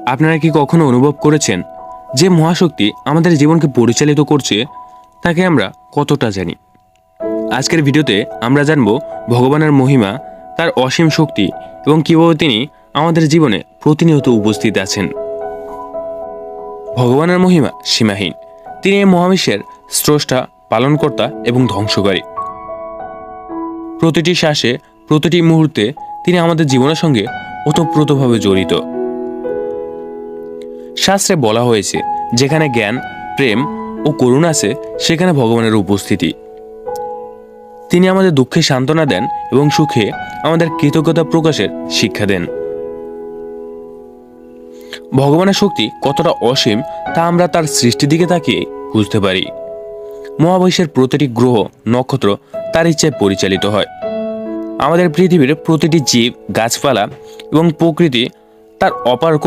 আপনারা কি কখনো অনুভব করেছেন যে মহাশক্তি আমাদের জীবনকে পরিচালিত করছে তাকে আমরা কতটা জানি? আজকের ভিডিওতে আমরা জানব ভগবানের মহিমা, তার অসীম শক্তি এবং কীভাবে তিনি আমাদের জীবনে প্রতিনিয়ত উপস্থিত আছেন। ভগবানের মহিমা সীমাহীন। তিনি এই মহাবিশ্বের স্রষ্টা, পালনকর্তা এবং ধ্বংসকারী। প্রতিটি শ্বাসে, প্রতিটি মুহূর্তে তিনি আমাদের জীবনের সঙ্গে ওতপ্রোতভাবে জড়িত। শাস্ত্রে বলা হয়েছে, যেখানে জ্ঞান, প্রেম ও করুণা আছে সেখানে ভগবানের উপস্থিতি। তিনি আমাদের দুঃখে সান্ত্বনা দেন এবং সুখে আমাদের কৃতজ্ঞতা প্রকাশের শিক্ষা দেন। ভগবানের শক্তি কতটা অসীম তা আমরা তার সৃষ্টির দিকে তাকিয়ে বুঝতে পারি। মহাবিশ্বের প্রতিটি গ্রহ, নক্ষত্র তার ইচ্ছায় পরিচালিত হয়। আমাদের পৃথিবীর প্রতিটি জীব, গাছপালা এবং প্রকৃতি তার অপার